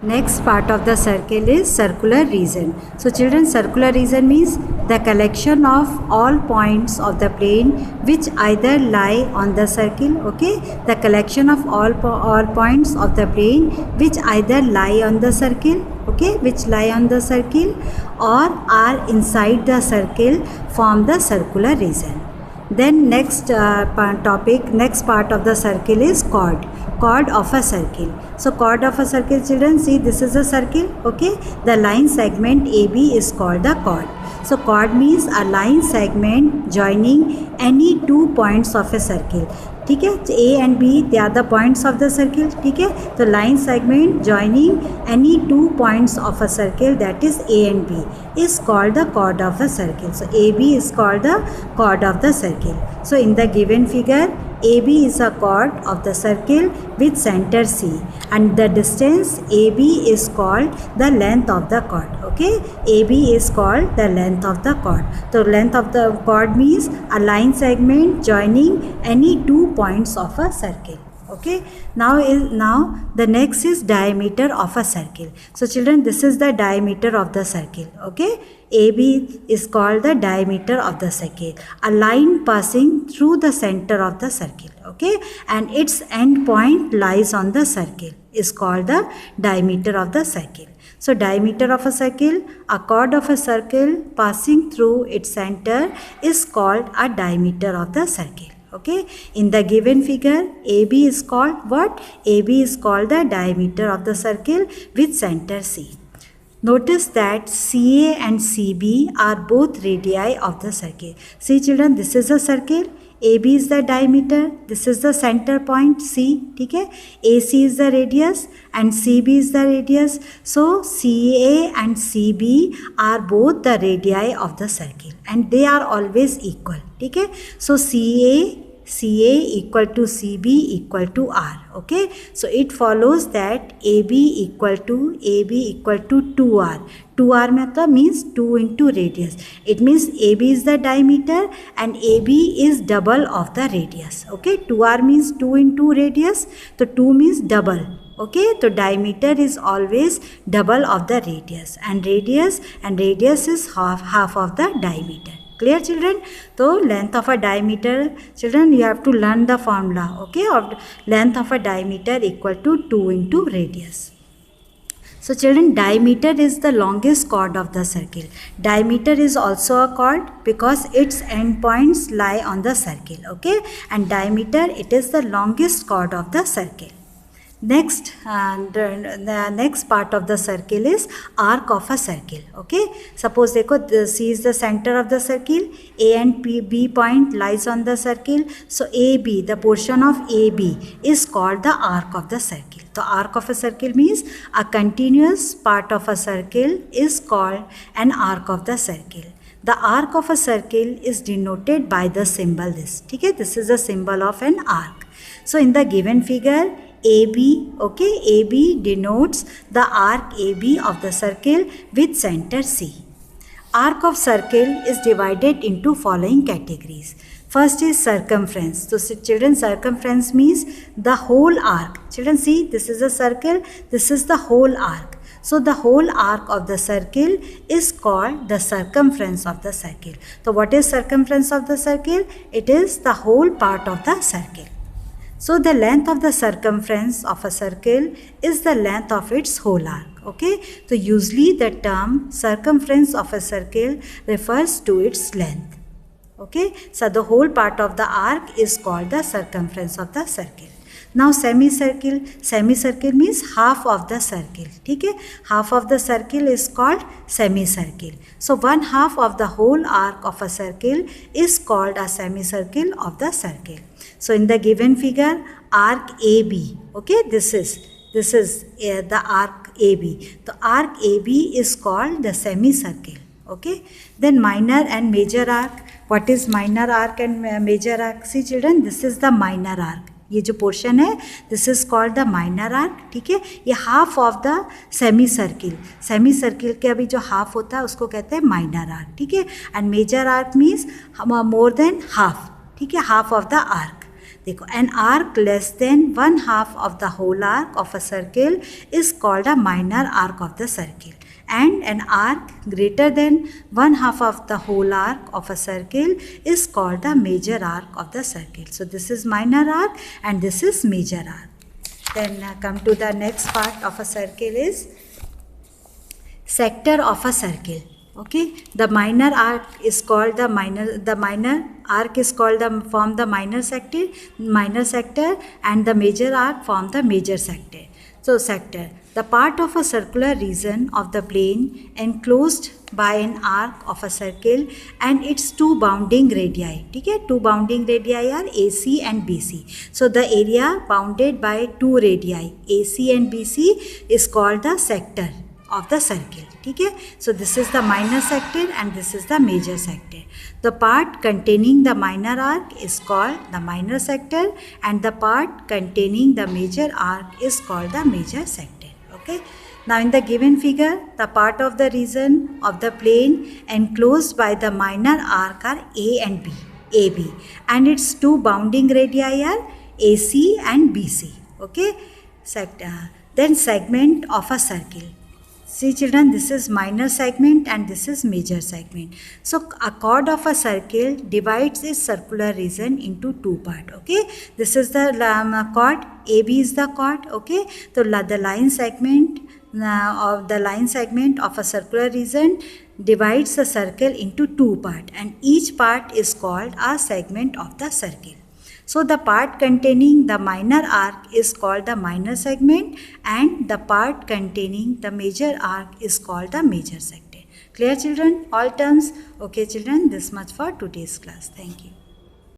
Next part of the circle is circular region. So children, circular region means the collection of all points of the plane which either lie on the circle, okay? The collection of all points of the plane which either lie on the circle, okay? Which lie on the circle or are inside the circle form the circular region. Then next next part of the circle is chord of a circle. So chord of a circle, children, see this is a circle, okay? The line segment AB is called the chord. So chord means a line segment joining any 2 points of a circle. ठीक है, A and B, they are the points of the circle. ठीक है, तो line segment joining any 2 points of a circle, that is A and B, is called the chord of a circle. So AB is called the chord of the circle. So in the given figure, AB is a chord of the circle with center C, and the distance AB is called the length of the chord. Okay, AB is called the length of the chord. So length of the chord means a line segment joining any 2 points of a circle. Okay, now the next is diameter of a circle. So children, this is the diameter of the circle. Okay, AB is called the diameter of the circle, a line passing through the center of the circle. Okay, and its end point lies on the circle is called the diameter of the circle. So diameter of a circle, a chord of a circle passing through its center, is called a diameter of the circle. Okay, in the given figure, AB is called what? AB is called the diameter of the circle with center C. Notice that CA and CB are both radii of the circle. See children, this is a circle. AB is the diameter, this is the center point C, ठीक है? AC is the radius and CB is the radius. So CA and CB are both the radii of the circle and they are always equal, ठीक है? So CA equal to CB equal to R. Okay, so it follows that AB equal to 2R. 2R method means 2 into radius. It means AB is the diameter and AB is double of the radius. Okay, 2R means 2 into radius, so 2 means double. Okay, so diameter is always double of the radius and radius is half of the diameter. Clear children? So length of a diameter, children, you have to learn the formula, okay, of length of a diameter equal to 2 into radius. So children, diameter is the longest chord of the circle. Diameter is also a chord because its endpoints lie on the circle, okay, and diameter, it is the longest chord of the circle. Next, the next part of the circle is arc of a circle. Okay, suppose देखो, C is the center of the circle, A and B point lies on the circle. So AB, the portion of AB is called the arc of the circle. So arc of a circle means a continuous part of a circle is called an arc of the circle. The arc of a circle is denoted by the symbol this. ठीक है, this is the symbol of an arc. So in the given figure, AB, okay, AB denotes the arc AB of the circle with center C. Arc of circle is divided into following categories. First is circumference. So children, circumference means the whole arc. Children, see, this is a circle, this is the whole arc. So the whole arc of the circle is called the circumference of the circle. So what is circumference of the circle? It is the whole part of the circle. So the length of the circumference of a circle is the length of its whole arc. Okay, so usually the term circumference of a circle refers to its length. Okay, so the whole part of the arc is called the circumference of the circle. Now semicircle, semicircle means half of the circle. ठीक है, half of the circle is called semicircle. So one half of the whole arc of a circle is called a semicircle of the circle. So in the given figure, arc AB, okay, this is the arc AB. The arc AB is called the semicircle. Okay, then minor and major arc. What is minor arc and major arc? See children, this is the minor arc. ये जो portion है, this is called the minor arc. ठीक है, ये half of the semi circle के अभी जो half होता है उसको कहते हैं माइनर आर्क. ठीक है, and major arc means more than half. ठीक है, हाफ ऑफ द आर्क. देखो, an arc less than 1/2 of the whole arc of a circle is called a minor arc of the circle, and an arc greater than 1/2 of the whole arc of a circle is called the major arc of the circle. So this is minor arc and this is major arc. Then come to the next part of a circle is sector of a circle. Okay, the minor arc is called the minor arc is called form the minor sector, and the major arc form the major sector. So sector, the part of a circular region of the plane enclosed by an arc of a circle and its two bounding radii. ठीक है, two bounding radii are AC and BC. So the area bounded by two radii AC and BC is called the sector of the circle. ठीक है, so this is the minor sector and this is the major sector. The part containing the minor arc is called the minor sector, and the part containing the major arc is called the major sector. Okay, now in the given figure, the part of the region of the plane enclosed by the minor arc are A and B, AB, and its two bounding radii are AC and BC. Okay, sector. Then segment of a circle. See children, this is minor segment and this is major segment. So a chord of a circle divides its circular region into two parts. Okay, this is the chord, AB is the chord. Okay, so the line segment of a circular region divides the circle into two parts, and each part is called a segment of the circle. So the part containing the minor arc is called the minor segment, and the part containing the major arc is called the major sector. Clear children? All terms? Okay children, this much for today's class. Thank you.